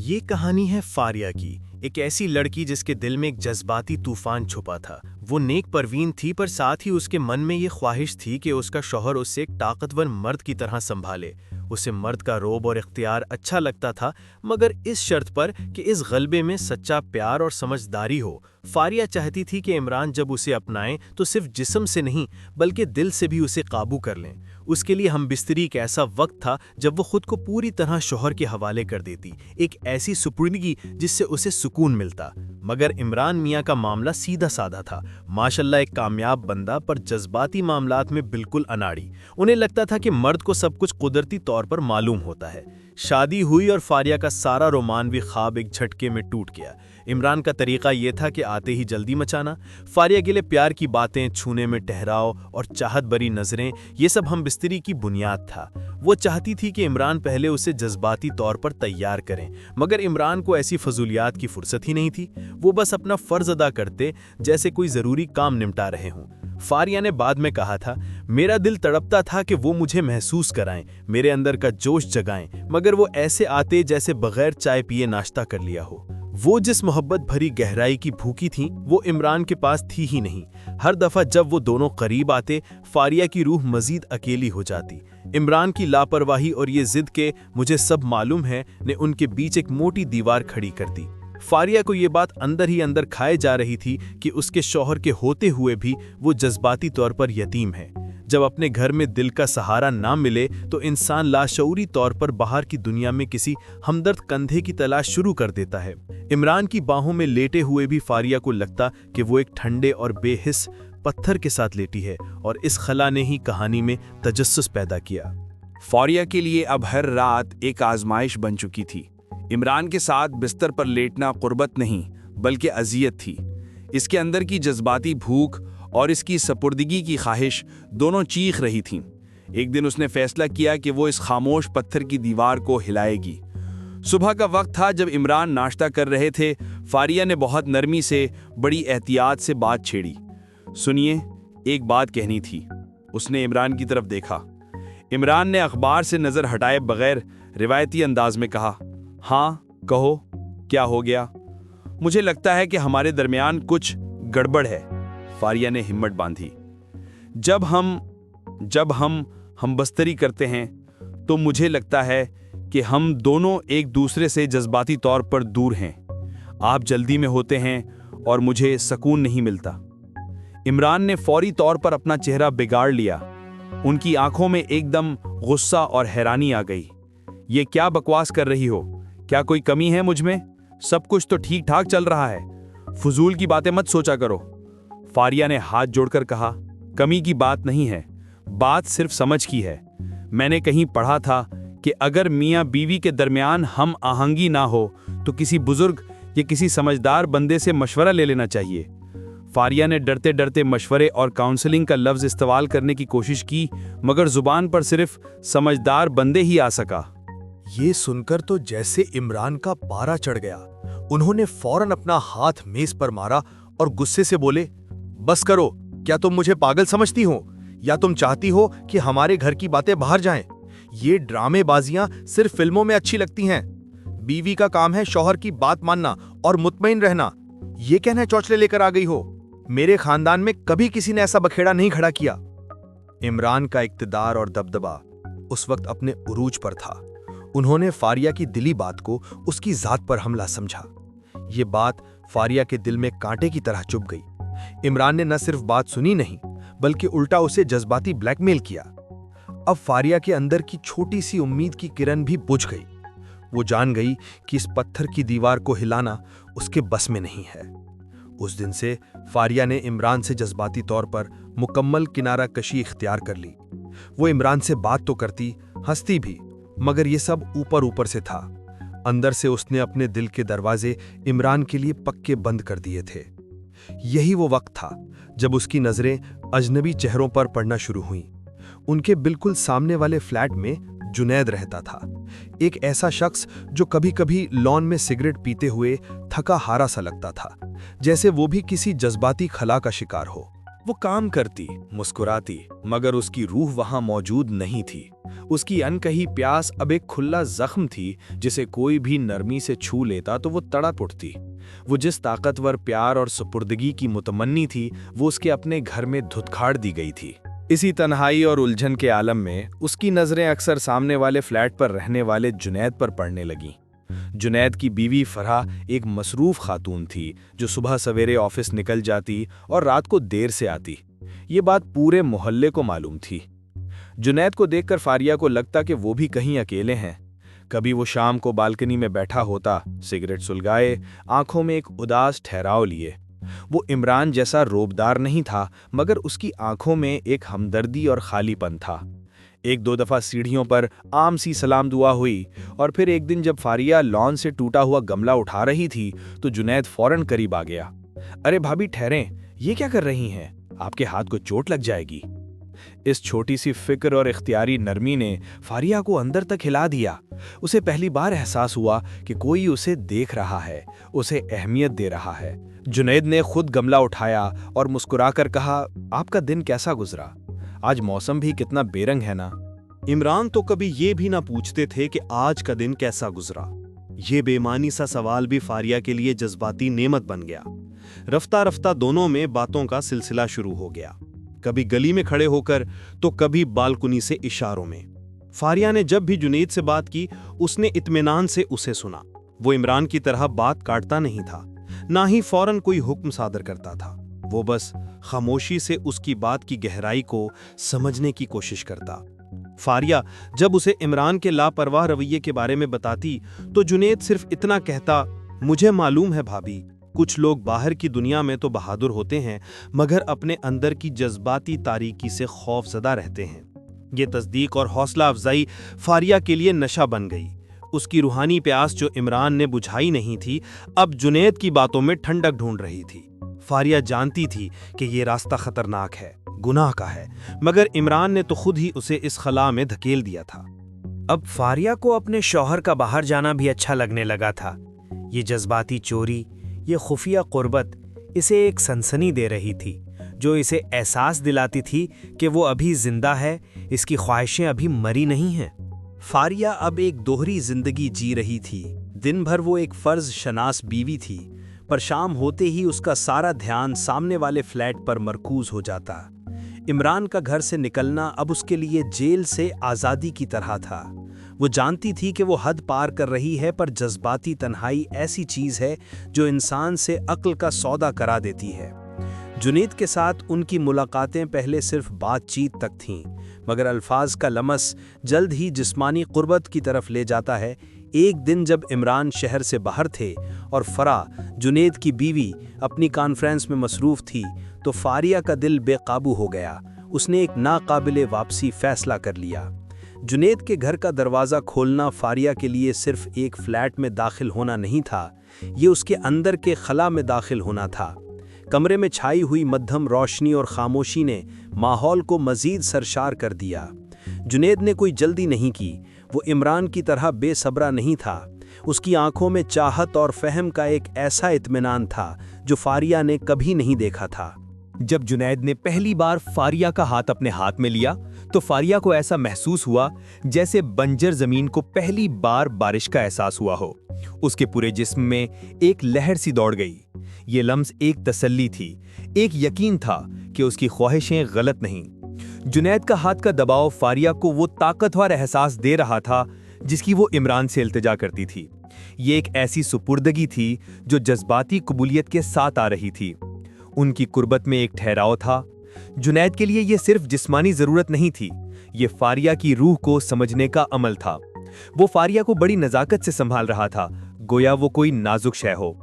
یہ کہانی ہے فاریہ کی، ایک ایسی لڑکی جس کے دل میں ایک جذباتی طوفان چھپا تھا۔ وہ نیک پروین تھی، پر ساتھ ہی اس کے من میں یہ خواہش تھی کہ اس کا شوہر اسے ایک طاقتور مرد کی طرح سنبھالے۔ اسے مرد کا رعب اور اختیار اچھا لگتا تھا، مگر اس شرط پر کہ اس غلبے میں سچا پیار اور سمجھداری ہو۔ فاریہ چاہتی تھی کہ عمران جب اسے اپنائیں تو صرف جسم سے نہیں بلکہ دل سے بھی اسے قابو کر لیں۔ اس کے لیے ہم بستری ایک ایسا وقت تھا جب وہ خود کو پوری طرح شوہر کے حوالے کر دیتی، ایک ایسی سپردگی جس سے اسے سکون ملتا۔ مگر عمران میاں کا معاملہ سیدھا سادہ تھا، ماشاءاللہ ایک کامیاب بندہ، پر جذباتی معاملات میں بالکل اناڑی۔ انہیں لگتا تھا کہ مرد کو سب کچھ قدرتی طور پر معلوم ہوتا ہے۔ شادی ہوئی اور فاریہ کا سارا رومانوی خواب ایک جھٹکے میں ٹوٹ گیا۔ عمران کا طریقہ یہ تھا کہ آتے ہی جلدی مچانا۔ فاریہ کے لیے پیار کی باتیں، چھونے میں ٹھہراؤ اور چاہت بری نظریں، یہ سب ہم بستری کی بنیاد تھا۔ وہ چاہتی تھی کہ عمران پہلے اسے جذباتی طور پر تیار کریں، مگر عمران کو ایسی فضولیات کی فرصت ہی نہیں تھی۔ وہ بس اپنا فرض ادا کرتے جیسے کوئی ضروری کام نمٹا رہے ہوں۔ فاریہ نے بعد میں کہا تھا، میرا دل تڑپتا تھا کہ وہ مجھے محسوس کرائیں، میرے اندر کا جوش جگائیں، مگر وہ ایسے آتے جیسے بغیر چائے پیے ناشتہ کر لیا ہو۔ وہ جس محبت بھری گہرائی کی بھوکی تھیں وہ عمران کے پاس تھی ہی نہیں۔ ہر دفعہ جب وہ دونوں قریب آتے، فاریہ کی روح مزید اکیلی ہو جاتی۔ عمران کی لاپرواہی اور یہ ضد کہ مجھے سب معلوم ہے نے ان کے بیچ ایک موٹی دیوار کھڑی کر دی۔ فاریہ کو یہ بات اندر ہی اندر کھائے جا رہی تھی کہ اس کے شوہر کے ہوتے ہوئے بھی وہ جذباتی طور پر یتیم ہے۔ جب اپنے گھر میں دل کا سہارا نہ ملے تو انسان لاشعوری طور پر باہر کی دنیا میں کسی ہمدرد کندھے کی تلاش شروع کر دیتا ہے۔ عمران کی باہوں میں لیٹے ہوئے بھی فاریہ کو لگتا کہ وہ ایک ٹھنڈے اور بے حس پتھر کے ساتھ لیٹی ہے، اور اس خلا نے ہی کہانی میں تجسس پیدا کیا۔ فاریہ کے لیے اب ہر رات ایک آزمائش بن چکی تھی۔ عمران کے ساتھ بستر پر لیٹنا قربت نہیں بلکہ اذیت تھی۔ اس کے اندر کی جذباتی بھوک اور اس کی سپردگی کی خواہش دونوں چیخ رہی تھیں۔ ایک دن اس نے فیصلہ کیا کہ وہ اس خاموش پتھر کی دیوار کو ہلائے گی۔ صبح کا وقت تھا، جب عمران ناشتہ کر رہے تھے۔ فاریہ نے بہت نرمی سے، بڑی احتیاط سے بات چھیڑی۔ سنیے، ایک بات کہنی تھی۔ اس نے عمران کی طرف دیکھا۔ عمران نے اخبار سے نظر ہٹائے بغیر روایتی انداز میں کہا، ہاں کہو، کیا ہو گیا؟ مجھے لگتا ہے کہ ہمارے درمیان کچھ گڑبڑ ہے۔ فاریہ نے ہمت باندھی۔ جب ہم بستری کرتے ہیں تو مجھے لگتا ہے کہ ہم دونوں ایک دوسرے سے جذباتی طور پر دور ہیں۔ آپ جلدی میں ہوتے ہیں اور مجھے سکون نہیں ملتا۔ عمران نے فوری طور پر اپنا چہرہ بگاڑ لیا۔ ان کی آنکھوں میں ایک دم غصہ اور حیرانی آ گئی۔ یہ کیا بکواس کر رہی ہو؟ کیا کوئی کمی ہے مجھ میں؟ سب کچھ تو ٹھیک ٹھاک چل رہا ہے۔ فضول کی باتیں مت سوچا کرو۔ فاریہ نے ہاتھ جوڑ کر کہا، کمی کی بات نہیں ہے، بات صرف سمجھ کی ہے۔ میں نے کہیں پڑھا تھا کہ اگر میاں بیوی کے درمیان ہم آہنگی نہ ہو تو کسی بزرگ یا کسی سمجھدار بندے سے مشورہ لے لینا چاہیے۔ فاریہ نے ڈرتے ڈرتے مشورے اور کاؤنسلنگ کا لفظ استعمال کرنے کی کوشش کی، مگر زبان پر صرف سمجھدار بندے ہی آ سکا۔ یہ سن کر تو جیسے عمران کا پارا چڑھ گیا۔ انہوں نے فوراً اپنا ہاتھ میز پر مارا اور غصے سے بولے، بس کرو، کیا تم مجھے پاگل سمجھتی ہو؟ یا تم چاہتی ہو کہ ہمارے گھر کی باتیں باہر جائیں؟ یہ ڈرامے بازیاں صرف فلموں میں اچھی لگتی ہیں۔ بیوی کا کام ہے شوہر کی بات ماننا اور مطمئن رہنا۔ یہ کہنا چوچلے لے کر آ گئی ہو؟ میرے خاندان میں کبھی کسی نے ایسا بکھیڑا نہیں کھڑا کیا۔ عمران کا اقتدار اور دبدبا اس وقت اپنے عروج پر تھا۔ انہوں نے فاریہ کی دلی بات کو اس کی ذات پر حملہ سمجھا۔ یہ بات فاریہ کے دل میں کانٹے کی طرح چبھ گئی۔ عمران نے نہ صرف بات سنی نہیں بلکہ الٹا اسے جذباتی بلیک میل کیا۔ اب فاریہ کے اندر کی چھوٹی سی امید کی کرن بھی بجھ گئی۔ وہ جان گئی کہ اس پتھر کی دیوار کو ہلانا اس کے بس میں نہیں ہے۔ اس دن سے فاریہ نے عمران سے جذباتی طور پر مکمل کنارہ کشی اختیار کر لی۔ وہ عمران سے بات تو کرتی، ہنستی بھی، مگر یہ سب اوپر اوپر سے تھا۔ اندر سے اس نے اپنے دل کے دروازے عمران کے لیے پکے بند کر دیے تھے۔ یہی وہ وقت تھا جب اس کی نظریں اجنبی چہروں پر پڑنا شروع ہوئیں۔ ان کے بالکل سامنے والے فلیٹ میں جنید رہتا تھا، ایک ایسا شخص جو کبھی کبھی لان میں سگریٹ پیتے ہوئے تھکا ہارا سا لگتا تھا، جیسے وہ بھی کسی جذباتی خلا کا شکار ہو۔ وہ کام کرتی، مسکراتی، مگر اس کی روح وہاں موجود نہیں تھی۔ اس کی انکہی پیاس اب ایک کھلا زخم تھی جسے کوئی بھی نرمی سے چھو لیتا تو وہ تڑپ اٹھتی۔ وہ جس طاقتور پیار اور سپردگی کی متمنی تھی وہ اس کے اپنے گھر میں دھتکار دی گئی تھی۔ اسی تنہائی اور الجھن کے عالم میں اس کی نظریں اکثر سامنے والے فلیٹ پر رہنے والے جنید پر پڑنے لگیں۔ جنید کی بیوی فرح ایک مصروف خاتون تھی جو صبح سویرے آفس نکل جاتی اور رات کو دیر سے آتی۔ یہ بات پورے محلے کو معلوم تھی۔ جنید کو دیکھ کر فاریہ کو لگتا کہ وہ بھی کہیں اکیلے ہیں۔ کبھی وہ شام کو بالکنی میں بیٹھا ہوتا، سگریٹ سلگائے، آنکھوں میں ایک اداس ٹھہراؤ لیے۔ وہ عمران جیسا روبدار نہیں تھا، مگر اس کی آنکھوں میں ایک ہمدردی اور خالی پن تھا۔ ایک دو دفعہ سیڑھیوں پر عام سی سلام دعا ہوئی، اور پھر ایک دن جب فاریہ لان سے ٹوٹا ہوا گملہ اٹھا رہی تھی تو جنید فوراً قریب آ گیا۔ ارے بھابھی ٹھہریں، یہ کیا کر رہی ہیں؟ آپ کے ہاتھ کو چوٹ لگ جائے گی۔ اس چھوٹی سی فکر اور اختیاری نرمی نے فاریہ کو اندر تک ہلا دیا۔ اسے پہلی بار احساس ہوا کہ کوئی اسے دیکھ رہا ہے، اسے اہمیت دے رہا ہے۔ جنید نے خود گملہ اٹھایا اور مسکرا کر کہا، آپ کا دن کیسا گزرا؟ آج موسم بھی کتنا بے رنگ ہے نا۔ عمران تو کبھی یہ بھی نہ پوچھتے تھے کہ آج کا دن کیسا گزرا۔ یہ بے معنی سا سوال بھی فاریہ کے لیے جذباتی نعمت بن گیا۔ رفتہ رفتہ دونوں میں باتوں کا سلسلہ شروع ہو گیا، کبھی گلی میں کھڑے ہو کر تو کبھی بالکنی سے اشاروں میں۔ فاریہ نے جب بھی جنید سے بات کی اس نے اطمینان سے اسے سنا۔ وہ عمران کی طرح بات کاٹتا نہیں تھا، نہ ہی فوراً کوئی حکم صادر کرتا تھا۔ وہ بس خاموشی سے اس کی بات کی گہرائی کو سمجھنے کی کوشش کرتا۔ فاریہ جب اسے عمران کے لاپرواہ رویے کے بارے میں بتاتی تو جنید صرف اتنا کہتا، مجھے معلوم ہے بھابھی، کچھ لوگ باہر کی دنیا میں تو بہادر ہوتے ہیں مگر اپنے اندر کی جذباتی تاریکی سے خوف زدہ رہتے ہیں۔ یہ تصدیق اور حوصلہ افزائی فاریہ کے لیے نشہ بن گئی۔ اس کی روحانی پیاس جو عمران نے بجھائی نہیں تھی، اب جنید کی باتوں میں ٹھنڈک ڈھونڈ رہی تھی۔ فاریہ جانتی تھی کہ یہ راستہ خطرناک ہے، گناہ کا ہے، مگر عمران نے تو خود ہی اسے اس خلا میں دھکیل دیا تھا۔ اب فاریہ کو اپنے شوہر کا باہر جانا بھی اچھا لگنے لگا تھا۔ یہ جذباتی چوری، یہ خفیہ قربت اسے ایک سنسنی دے رہی تھی جو اسے احساس دلاتی تھی کہ وہ ابھی زندہ ہے، اس کی خواہشیں ابھی مری نہیں ہیں۔ فاریہ اب ایک دوہری زندگی جی رہی تھی۔ دن بھر وہ ایک فرض شناس بیوی تھی، پر شام ہوتے ہی اس کا سارا دھیان سامنے والے فلیٹ پر مرکوز ہو جاتا۔ عمران کا گھر سے نکلنا اب اس کے لیے جیل سے آزادی کی طرح تھا۔ وہ جانتی تھی کہ وہ حد پار کر رہی ہے، پر جذباتی تنہائی ایسی چیز ہے جو انسان سے عقل کا سودا کرا دیتی ہے۔ جنید کے ساتھ ان کی ملاقاتیں پہلے صرف بات چیت تک تھیں، مگر الفاظ کا لمس جلد ہی جسمانی قربت کی طرف لے جاتا ہے۔ ایک دن جب عمران شہر سے باہر تھے اور فرح، جنید کی بیوی، اپنی کانفرنس میں مصروف تھی تو فاریہ کا دل بے قابو ہو گیا۔ اس نے ایک ناقابل واپسی فیصلہ کر لیا۔ جنید کے گھر کا دروازہ کھولنا فاریہ کے لیے صرف ایک فلیٹ میں داخل ہونا نہیں تھا، یہ اس کے اندر کے خلا میں داخل ہونا تھا۔ کمرے میں چھائی ہوئی مدھم روشنی اور خاموشی نے ماحول کو مزید سرشار کر دیا۔ جنید نے کوئی جلدی نہیں کی، وہ عمران کی طرح بے صبرا نہیں تھا۔ اس کی آنکھوں میں چاہت اور فہم کا ایک ایسا اطمینان تھا جو فاریہ نے کبھی نہیں دیکھا تھا۔ جب جنید نے پہلی بار فاریہ کا ہاتھ اپنے ہاتھ میں لیا تو فاریہ کو ایسا محسوس ہوا جیسے بنجر زمین کو پہلی بار بارش کا احساس ہوا ہو۔ اس کے پورے جسم میں ایک لہر سی دوڑ گئی۔ یہ لمس ایک تسلی تھی، ایک یقین تھا کہ اس کی خواہشیں غلط نہیں۔ جنید کا ہاتھ کا دباؤ فاریہ کو وہ طاقتور احساس دے رہا تھا جس کی وہ عمران سے التجا کرتی تھی۔ یہ ایک ایسی سپردگی تھی جو جذباتی قبولیت کے ساتھ آ رہی تھی۔ ان کی قربت میں ایک ٹھہراؤ تھا۔ جنید کے لیے یہ صرف جسمانی ضرورت نہیں تھی، یہ فاریہ کی روح کو سمجھنے کا عمل تھا۔ وہ فاریہ کو بڑی نزاکت سے سنبھال رہا تھا، گویا وہ کوئی نازک شے ہو۔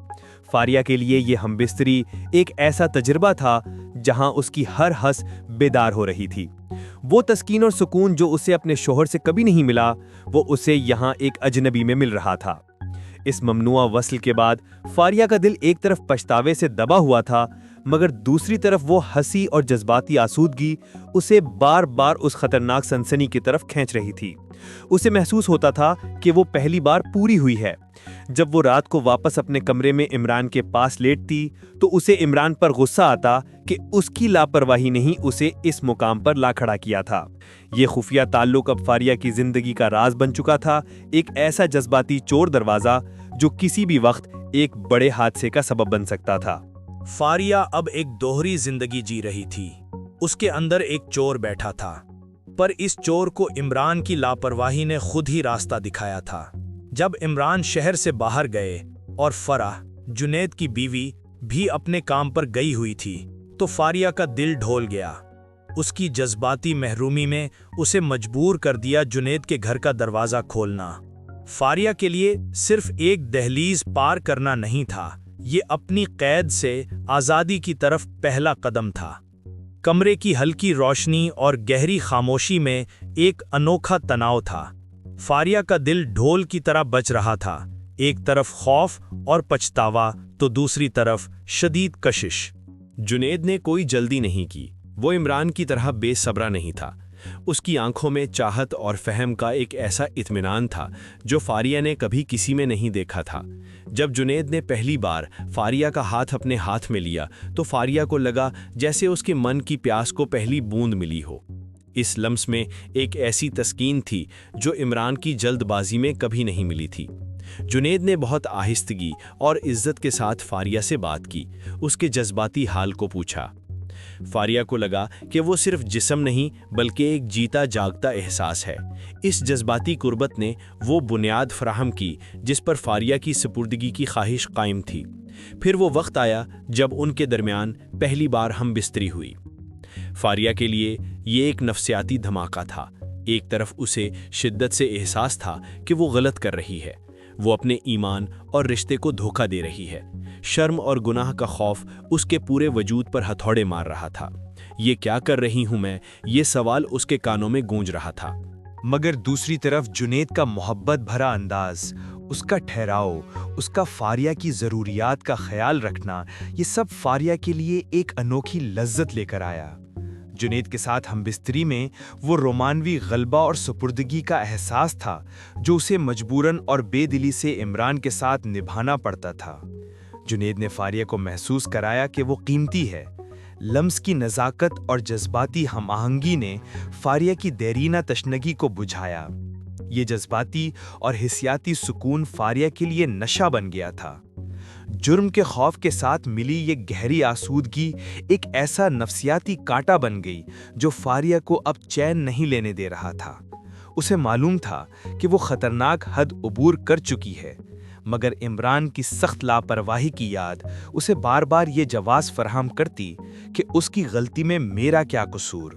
فاریہ کے لیے یہ ہمبستری ایک ایسا تجربہ تھا جہاں اس کی ہر حس بیدار ہو رہی تھی۔ وہ تسکین اور سکون جو اسے اپنے شوہر سے کبھی نہیں ملا، وہ اسے یہاں ایک اجنبی میں مل رہا تھا۔ اس ممنوع وصل کے بعد فاریہ کا دل ایک طرف پچھتاوے سے دبا ہوا تھا، مگر دوسری طرف وہ ہنسی اور جذباتی آسودگی اسے بار بار اس خطرناک سنسنی کی طرف کھینچ رہی تھی اسے محسوس ہوتا تھا کہ وہ پہلی بار پوری ہوئی ہے۔ جب وہ رات کو واپس اپنے کمرے میں عمران کے پاس لیٹتی تو اسے عمران پر غصہ آتا کہ اس کی لاپرواہی نے ہی اسے اس مقام پر لا کھڑا کیا تھا۔ یہ خفیہ تعلق اب فاریہ کی زندگی کا راز بن چکا تھا، ایک ایسا جذباتی چور دروازہ جو کسی بھی وقت ایک بڑے حادثے کا سبب بن سکتا تھا۔ فاریہ اب ایک دوہری زندگی جی رہی تھی۔ اس کے اندر ایک چور بیٹھا تھا، پر اس چور کو عمران کی لاپرواہی نے خود ہی راستہ دکھایا تھا۔ جب عمران شہر سے باہر گئے اور فرح، جنید کی بیوی، بھی اپنے کام پر گئی ہوئی تھی تو فاریہ کا دل ڈھول گیا۔ اس کی جذباتی محرومی میں اسے مجبور کر دیا جنید کے گھر کا دروازہ کھولنا۔ فاریہ کے لیے صرف ایک دہلیز پار کرنا نہیں تھا، یہ اپنی قید سے آزادی کی طرف پہلا قدم تھا۔ کمرے کی ہلکی روشنی اور گہری خاموشی میں ایک انوکھا تناؤ تھا۔ فاریہ کا دل ڈھول کی طرح بج رہا تھا، ایک طرف خوف اور پچھتاوا تو دوسری طرف شدید کشش۔ جنید نے کوئی جلدی نہیں کی، وہ عمران کی طرح بے صبرا نہیں تھا۔ اس کی آنکھوں میں چاہت اور فہم کا ایک ایسا اطمینان تھا جو فاریہ نے کبھی کسی میں نہیں دیکھا تھا۔ جب جنید نے پہلی بار فاریہ کا ہاتھ اپنے ہاتھ میں لیا تو فاریہ کو لگا جیسے اس کے من کی پیاس کو پہلی بوند ملی ہو۔ اس لمس میں ایک ایسی تسکین تھی جو عمران کی جلد بازی میں کبھی نہیں ملی تھی۔ جنید نے بہت آہستگی اور عزت کے ساتھ فاریہ سے بات کی، اس کے جذباتی حال کو پوچھا۔ فاریہ کو لگا کہ وہ صرف جسم نہیں بلکہ ایک جیتا جاگتا احساس ہے۔ اس جذباتی قربت نے وہ بنیاد فراہم کی جس پر فاریہ کی سپردگی کی خواہش قائم تھی۔ پھر وہ وقت آیا جب ان کے درمیان پہلی بار ہم بستری ہوئی۔ فاریہ کے لیے یہ ایک نفسیاتی دھماکہ تھا۔ ایک طرف اسے شدت سے احساس تھا کہ وہ غلط کر رہی ہے، وہ اپنے ایمان اور رشتے کو دھوکہ دے رہی ہے۔ شرم اور گناہ کا خوف اس کے پورے وجود پر ہتھوڑے مار رہا تھا۔ یہ کیا کر رہی ہوں میں؟ یہ سوال اس کے کانوں میں گونج رہا تھا۔ مگر دوسری طرف جنید کا محبت بھرا انداز، اس کا ٹھہراؤ، اس کا فاریہ کی ضروریات کا خیال رکھنا، یہ سب فاریہ کے لیے ایک انوکھی لذت لے کر آیا۔ جنید کے ساتھ ہم بستری میں وہ رومانوی غلبہ اور سپردگی کا احساس تھا جو اسے مجبوراً اور بے دلی سے عمران کے ساتھ نبھانا پڑتا تھا۔ جنید نے فاریہ کو محسوس کرایا کہ وہ قیمتی ہے۔ لمس کی نزاکت اور جذباتی ہم آہنگی نے فاریہ کی دیرینہ تشنگی کو بجھایا۔ یہ جذباتی اور حسیاتی سکون فاریہ کے لیے نشہ بن گیا تھا۔ جرم کے خوف کے ساتھ ملی یہ گہری آسودگی ایک ایسا نفسیاتی کانٹا بن گئی جو فاریہ کو اب چین نہیں لینے دے رہا تھا۔ اسے معلوم تھا کہ وہ خطرناک حد عبور کر چکی ہے، مگر عمران کی سخت لاپرواہی کی یاد اسے بار بار یہ جواز فراہم کرتی کہ اس کی غلطی میں میرا کیا قصور۔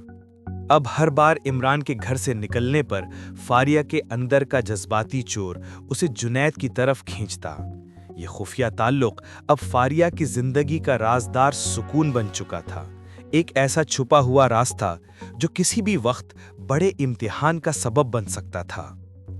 اب ہر بار عمران کے گھر سے نکلنے پر فاریہ کے اندر کا جذباتی چور اسے جنید کی طرف کھینچتا۔ یہ خفیہ تعلق اب فاریہ کی زندگی کا رازدار سکون بن چکا تھا، ایک ایسا چھپا ہوا راستہ جو کسی بھی وقت بڑے امتحان کا سبب بن سکتا تھا۔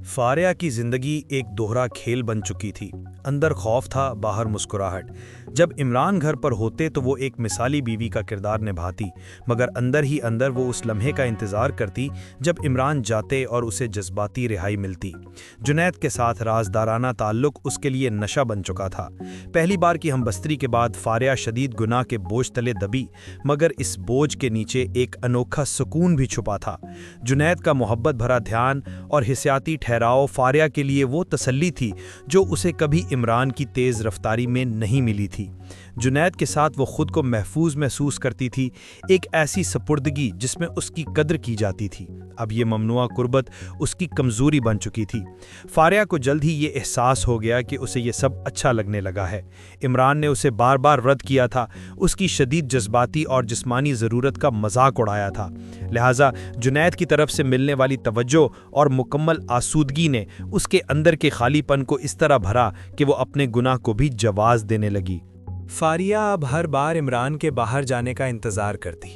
فاریہ کی زندگی ایک دوہرا کھیل بن چکی تھی، اندر خوف تھا، باہر مسکراہٹ۔ جب عمران گھر پر ہوتے تو وہ ایک مثالی بیوی کا کردار نبھاتی، مگر اندر ہی اندر وہ اس لمحے کا انتظار کرتی جب عمران جاتے اور اسے جذباتی رہائی ملتی۔ جنید کے ساتھ رازدارانہ تعلق اس کے لیے نشہ بن چکا تھا۔ پہلی بار کی ہم بستری کے بعد فاریہ شدید گناہ کے بوجھ تلے دبی، مگر اس بوجھ کے نیچے ایک انوکھا سکون بھی چھپا تھا۔ جنید کا محبت بھرا دھیان اور حسیاتی ٹھہراؤ فاریہ کے لیے وہ تسلی تھی جو اسے کبھی عمران کی تیز رفتاری میں نہیں ملی تھی۔ جنید کے ساتھ وہ خود کو محفوظ محسوس کرتی تھی، ایک ایسی سپردگی جس میں اس کی قدر کی جاتی تھی۔ اب یہ ممنوعہ قربت اس کی کمزوری بن چکی تھی۔ فاریہ کو جلد ہی یہ احساس ہو گیا کہ اسے یہ سب اچھا لگنے لگا ہے۔ عمران نے اسے بار بار رد کیا تھا، اس کی شدید جذباتی اور جسمانی ضرورت کا مذاق اڑایا تھا، لہٰذا جنید کی طرف سے ملنے والی توجہ اور مکمل آسودگی نے اس کے اندر کے خالی پن کو اس طرح بھرا کہ وہ اپنے گناہ کو بھی جواز دینے لگی۔ فاریہ اب ہر بار عمران کے باہر جانے کا انتظار کرتی۔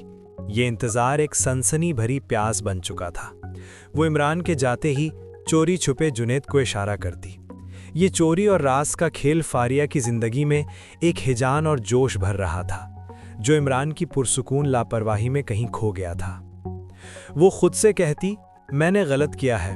یہ انتظار ایک سنسنی بھری پیاس بن چکا تھا۔ وہ عمران کے جاتے ہی چوری چھپے جنید کو اشارہ کرتی۔ یہ چوری اور راز کا کھیل فاریہ کی زندگی میں ایک ہیجان اور جوش بھر رہا تھا جو عمران کی پرسکون لاپرواہی میں کہیں کھو گیا تھا۔ وہ خود سے کہتی، میں نے غلط کیا ہے،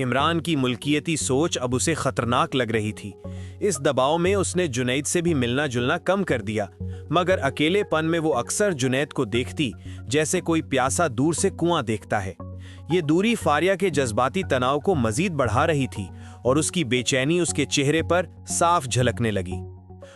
عمران کی ملکیتی سوچ اب اسے خطرناک لگ رہی تھی۔ اس دباؤ میں اس نے جنید سے بھی ملنا جلنا کم کر دیا، مگر اکیلے پن میں وہ اکثر جنید کو دیکھتی جیسے کوئی پیاسا دور سے کنواں دیکھتا ہے۔ یہ دوری فاریہ کے جذباتی تناؤ کو مزید بڑھا رہی تھی اور اس کی بے چینی اس کے چہرے پر صاف جھلکنے لگی۔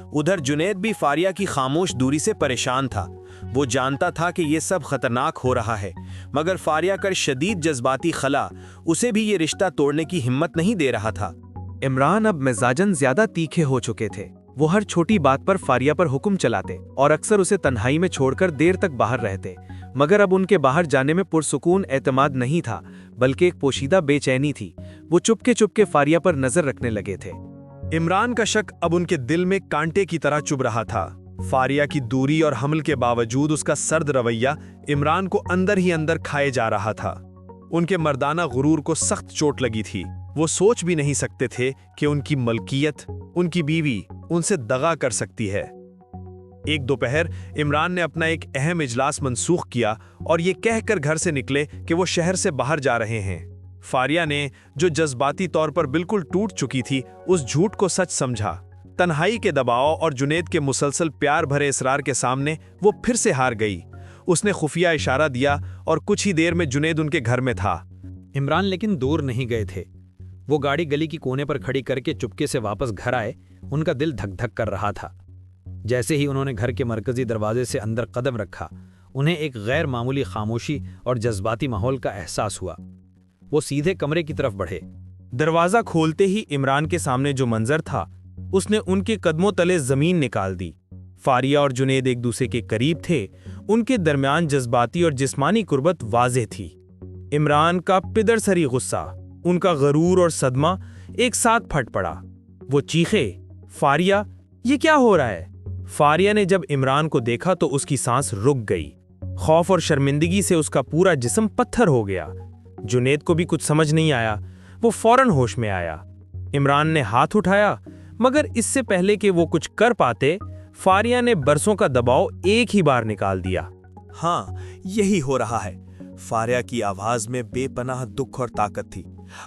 ادھر جنید بھی فاریہ کی خاموش دوری سے پریشان تھا۔ وہ جانتا تھا کہ یہ سب خطرناک ہو رہا ہے، مگر فاریہ کا شدید جذباتی خلا اسے بھی یہ رشتہ توڑنے کی ہمت نہیں دے رہا تھا۔ عمران اب مزاجن زیادہ تیکھے ہو چکے تھے۔ وہ ہر چھوٹی بات پر فاریہ پر حکم چلاتے اور اکثر اسے تنہائی میں چھوڑ کر دیر تک باہر رہتے، مگر اب ان کے باہر جانے میں پرسکون اعتماد نہیں تھا، بلکہ ایک پوشیدہ بے چینی تھی۔ وہ چپکے فاریہ پر نظر رکھنے لگے تھے۔ عمران کا شک اب ان کے دل میں کانٹے کی طرح چبھ رہا تھا۔ فاریہ کی دوری اور حمل کے باوجود اس کا سرد رویہ عمران کو اندر ہی اندر کھائے جا رہا تھا۔ ان کے مردانہ غرور کو سخت چوٹ لگی تھی۔ وہ سوچ بھی نہیں سکتے تھے کہ ان کی ملکیت، ان کی بیوی ان سے دغا کر سکتی ہے۔ ایک دوپہر عمران نے اپنا ایک اہم اجلاس منسوخ کیا اور یہ کہہ کر گھر سے نکلے کہ وہ شہر سے باہر جا رہے ہیں۔ فاریہ نے، جو جذباتی طور پر بالکل ٹوٹ چکی تھی، اس جھوٹ کو سچ سمجھا۔ تنہائی کے دباؤ اور جنید کے مسلسل پیار بھرے اصرار کے سامنے وہ پھر سے ہار گئی۔ اس نے خفیہ اشارہ دیا اور کچھ ہی دیر میں جنید ان کے گھر میں تھا۔ عمران لیکن دور نہیں گئے تھے۔ وہ گاڑی گلی کی کونے پر کھڑی کر کے چپکے سے واپس گھر آئے۔ ان کا دل دھک دھک کر رہا تھا۔ جیسے ہی انہوں نے گھر کے مرکزی دروازے سے اندر قدم رکھا، انہیں ایک غیر معمولی خاموشی اور جذباتی ماحول کا احساس ہوا۔ وہ سیدھے کمرے کی طرف بڑھے۔ دروازہ کھولتے ہی عمران کے سامنے جو منظر تھا، اس نے ان کے قدموں تلے زمین نکال دی۔ فاریہ اور جنید ایک دوسرے کے قریب تھے۔ ان کے درمیان جذباتی اور جسمانی قربت واضح تھی۔ عمران کا پدر سری غصہ، ان کا غرور اور صدمہ ایک ساتھ پھٹ پڑا۔ وہ چیخے، فاریہ، یہ کیا ہو رہا ہے؟ فاریہ نے جب عمران کو دیکھا تو اس کی سانس رک گئی۔ خوف اور شرمندگی سے اس کا پورا جسم پتھر ہو گیا۔ جنید کو بھی کچھ سمجھ نہیں آیا۔ وہ فوراً ہوش میں آیا۔ عمران نے ہاتھ اٹھایا، مگر اس سے پہلے کہ وہ کچھ کر پاتے، فاریہ نے برسوں کا دباؤ ایک ہی بار نکال دیا۔ ہاں، یہی ہو رہا ہے۔ فاریہ کی آواز میں بے پناہ دکھ اور طاقت تھی۔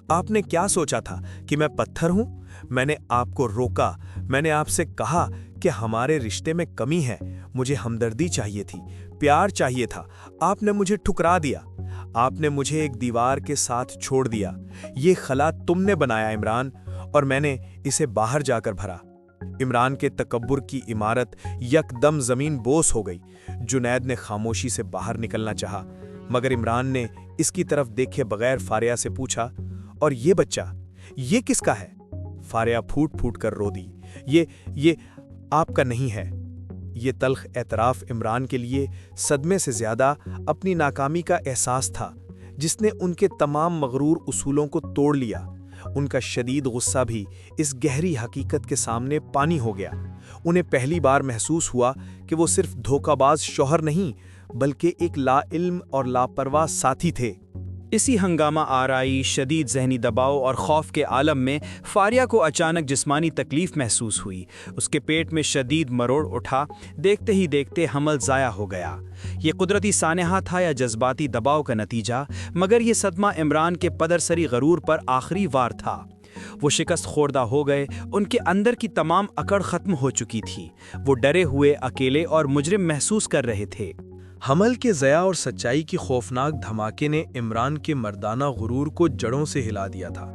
آپ نے کیا سوچا تھا کہ میں پتھر ہوں؟ میں نے آپ کو روکا۔ میں نے آپ سے کہا کہ ہمارے رشتے میں کمی ہے۔ مجھے ہمدردی چاہیے تھی، پیار چاہیے تھا۔ آپ نے مجھے ٹھکرا دیا۔ آپ نے مجھے ایک دیوار کے ساتھ چھوڑ دیا۔ یہ خلا تم نے بنایا عمران، اور میں نے اسے باہر جا کر بھرا۔ عمران کے تکبر کی عمارت یک دم زمین بوس ہو گئی۔ جنید نے خاموشی سے باہر نکلنا چاہا، مگر عمران نے اس کی طرف دیکھے بغیر فاریہ سے پوچھا، اور یہ بچہ، یہ کس کا ہے؟ فاریہ پھوٹ پھوٹ کر رو دی۔ یہ آپ کا نہیں ہے۔ یہ تلخ اعتراف عمران کے لیے صدمے سے زیادہ اپنی ناکامی کا احساس تھا، جس نے ان کے تمام مغرور اصولوں کو توڑ لیا۔ ان کا شدید غصہ بھی اس گہری حقیقت کے سامنے پانی ہو گیا۔ انہیں پہلی بار محسوس ہوا کہ وہ صرف دھوکہ باز شوہر نہیں، بلکہ ایک لا علم اور لاپرواہ ساتھی تھے۔ اسی ہنگامہ آرائی، شدید ذہنی دباؤ اور خوف کے عالم میں فاریہ کو اچانک جسمانی تکلیف محسوس ہوئی۔ اس کے پیٹ میں شدید مروڑ اٹھا۔ دیکھتے ہی دیکھتے حمل ضائع ہو گیا۔ یہ قدرتی سانحہ تھا یا جذباتی دباؤ کا نتیجہ، مگر یہ صدمہ عمران کے پدرسری غرور پر آخری وار تھا۔ وہ شکست خوردہ ہو گئے۔ ان کے اندر کی تمام اکڑ ختم ہو چکی تھی۔ وہ ڈرے ہوئے، اکیلے اور مجرم محسوس کر رہے تھے۔ حمل کے ضیاع اور سچائی کی خوفناک دھماکے نے عمران کے مردانہ غرور کو جڑوں سے ہلا دیا تھا۔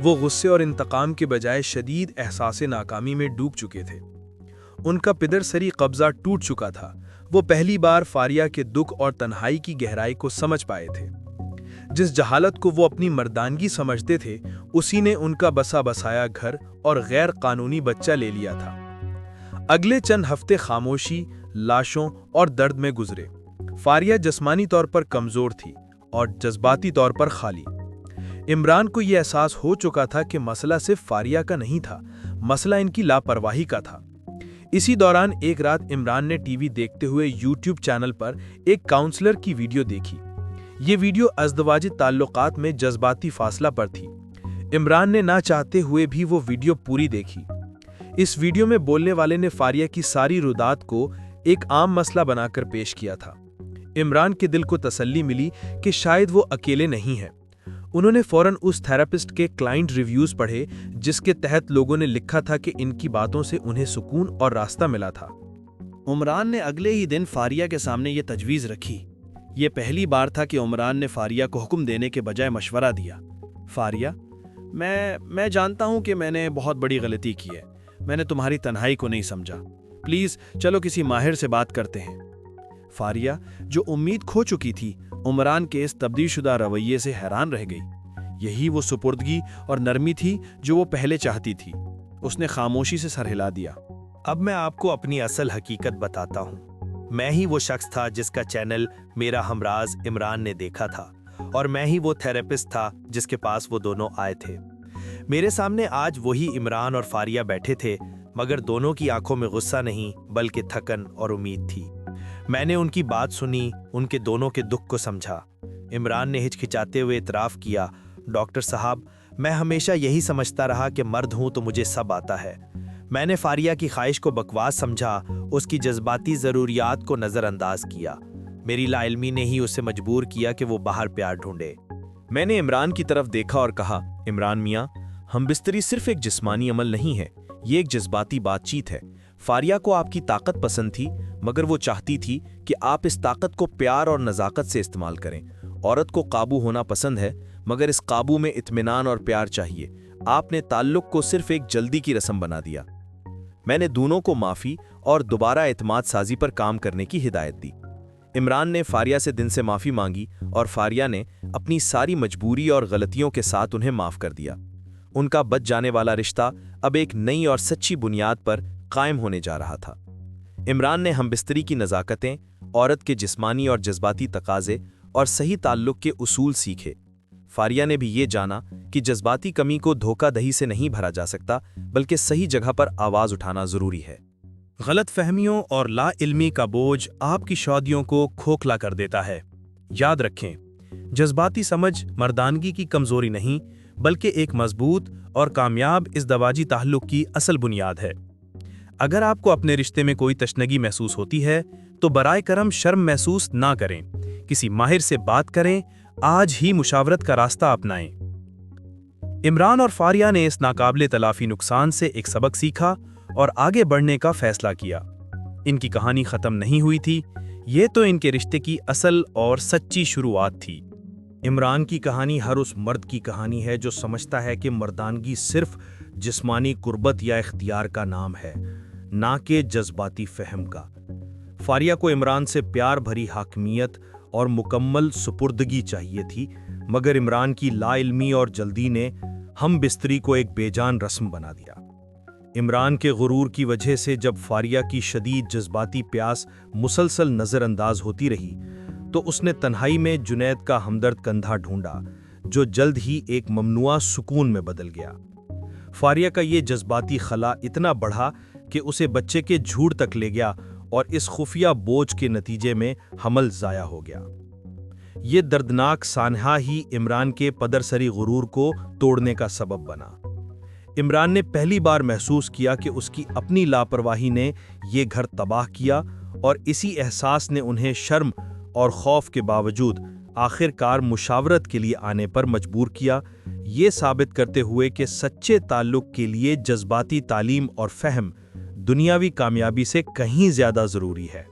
وہ غصے اور انتقام کے بجائے شدید احساس ناکامی میں ڈوب چکے تھے۔ ان کا پدر سری قبضہ ٹوٹ چکا تھا۔ وہ پہلی بار فاریہ کے دکھ اور تنہائی کی گہرائی کو سمجھ پائے تھے۔ جس جہالت کو وہ اپنی مردانگی سمجھتے تھے، اسی نے ان کا بسا بسایا گھر اور غیر قانونی بچہ لے لیا تھا۔ اگلے چند ہفتے خاموشی، لاشوں اور درد میں گزرے۔ فاریہ جسمانی طور پر کمزور تھی اور جذباتی طور پر خالی۔ عمران کو یہ احساس ہو چکا تھا کہ مسئلہ صرف فاریہ کا نہیں تھا، مسئلہ ان کی لاپرواہی کا تھا۔ اسی دوران ایک رات عمران نے ٹی وی دیکھتے ہوئے یوٹیوب چینل پر ایک کاؤنسلر کی ویڈیو دیکھی۔ یہ ویڈیو ازدواجی تعلقات میں جذباتی فاصلہ پر تھی۔ عمران نے نہ چاہتے ہوئے بھی وہ ویڈیو پوری دیکھی۔ اس ویڈیو میں بولنے والے نے فاریہ کی ساری رودات کو ایک عام مسئلہ بنا کر پیش کیا تھا۔ عمران کے دل کو تسلی ملی کہ شاید وہ اکیلے نہیں ہیں۔ انہوں نے فوراً اس تھراپسٹ کے کلائنٹ ریویوز پڑھے جس کے تحت لوگوں نے لکھا تھا کہ ان کی باتوں سے انہیں سکون اور راستہ ملا تھا۔ عمران نے اگلے ہی دن فاریہ کے سامنے یہ تجویز رکھی۔ یہ پہلی بار تھا کہ عمران نے فاریہ کو حکم دینے کے بجائے مشورہ دیا۔ فاریہ، میں جانتا ہوں کہ میں نے بہت بڑی غلطی کی ہے۔ میں نے تمہاری تنہائی کو نہیں سمجھا۔ پلیز چلو کسی ماہر سے بات کرتے ہیں۔ فاریہ، جو امید کھو چکی تھی، عمران کے اس تبدیل شدہ رویے سے حیران رہ گئی۔ یہی وہ سپردگی اور نرمی تھی جو وہ پہلے چاہتی تھی۔ اس نے خاموشی سے سر ہلا دیا۔ اب میں آپ کو اپنی اصل حقیقت بتاتا ہوں۔ میں ہی وہ شخص تھا جس کا چینل میرا ہمراز عمران نے دیکھا تھا، اور میں ہی وہ تھراپسٹ تھا جس کے پاس وہ دونوں آئے تھے۔ میرے سامنے آج وہی عمران اور فاریہ بیٹھے تھے، مگر دونوں کی آنکھوں میں غصہ نہیں بلکہ تھکن اور امید تھی۔ میں نے ان کی بات سنی، ان کے دونوں کے دکھ کو سمجھا۔ عمران نے ہچکچاتے ہوئے اعتراف کیا، ڈاکٹر صاحب، میں ہمیشہ یہی سمجھتا رہا کہ مرد ہوں تو مجھے سب آتا ہے۔ میں نے فاریہ کی خواہش کو بکواس سمجھا، اس کی جذباتی ضروریات کو نظر انداز کیا۔ میری لا علمی نے ہی اسے مجبور کیا کہ وہ باہر پیار ڈھونڈے۔ میں نے عمران کی طرف دیکھا اور کہا، عمران میاں، ہم بستری صرف ایک جسمانی عمل نہیں ہے، یہ ایک جذباتی بات چیت ہے۔ فاریہ کو آپ کی طاقت پسند تھی، مگر وہ چاہتی تھی کہ آپ اس طاقت کو پیار اور نزاکت سے استعمال کریں۔ عورت کو قابو ہونا پسند ہے، مگر اس قابو میں اطمینان اور پیار چاہیے۔ آپ نے تعلق کو صرف ایک جلدی کی رسم بنا دیا۔ میں نے دونوں کو معافی اور دوبارہ اعتماد سازی پر کام کرنے کی ہدایت دی۔ عمران نے فاریہ سے دن سے معافی مانگی اور فاریہ نے اپنی ساری مجبوری اور غلطیوں کے ساتھ انہیں معاف کر دیا۔ ان کا بچ جانے والا رشتہ اب ایک نئی اور سچی بنیاد پر قائم ہونے جا رہا تھا۔ عمران نے ہم بستری کی نزاکتیں، عورت کے جسمانی اور جذباتی تقاضے اور صحیح تعلق کے اصول سیکھے۔ فاریہ نے بھی یہ جانا کہ جذباتی کمی کو دھوکہ دہی سے نہیں بھرا جا سکتا، بلکہ صحیح جگہ پر آواز اٹھانا ضروری ہے۔ غلط فہمیوں اور لا علمی کا بوجھ آپ کی شادیوں کو کھوکھلا کر دیتا ہے۔ یاد رکھیں، جذباتی سمجھ مردانگی کی کمزوری نہیں، بلکہ ایک مضبوط اور کامیاب ازدواجی تعلق کی اصل بنیاد ہے۔ اگر آپ کو اپنے رشتے میں کوئی تشنگی محسوس ہوتی ہے تو برائے کرم شرم محسوس نہ کریں، کسی ماہر سے بات کریں، آج ہی مشاورت کا راستہ اپنائیں۔ عمران اور فاریہ نے اس ناقابل تلافی نقصان سے ایک سبق سیکھا اور آگے بڑھنے کا فیصلہ کیا۔ ان کی کہانی ختم نہیں ہوئی تھی، یہ تو ان کے رشتے کی اصل اور سچی شروعات تھی۔ عمران کی کہانی ہر اس مرد کی کہانی ہے جو سمجھتا ہے کہ مردانگی صرف جسمانی قربت یا اختیار کا نام ہے، نہ کہ جذباتی فہم کا۔ فاریہ کو عمران سے پیار بھری حاکمیت اور مکمل سپردگی چاہیے تھی، مگر عمران کی لا علمی اور جلدی نے ہم بستری کو ایک بے جان رسم بنا دیا۔ عمران کے غرور کی وجہ سے جب فاریہ کی شدید جذباتی پیاس مسلسل نظر انداز ہوتی رہی تو اس نے تنہائی میں جنید کا ہمدرد کندھا ڈھونڈا، جو جلد ہی ایک ممنوعہ سکون میں بدل گیا۔ فاریہ کا یہ جذباتی خلا اتنا بڑھا کہ اسے بچے کے جھوٹ تک لے گیا، اور اس خفیہ بوجھ کے نتیجے میں حمل ضائع ہو گیا۔ یہ دردناک سانحہ ہی عمران کے پدرسری غرور کو توڑنے کا سبب بنا۔ عمران نے پہلی بار محسوس کیا کہ اس کی اپنی لاپرواہی نے یہ گھر تباہ کیا، اور اسی احساس نے انہیں شرم اور خوف کے باوجود آخر کار مشاورت کے لیے آنے پر مجبور کیا، یہ ثابت کرتے ہوئے کہ سچے تعلق کے لیے جذباتی تعلیم اور فہم دنیاوی کامیابی سے کہیں زیادہ ضروری ہے۔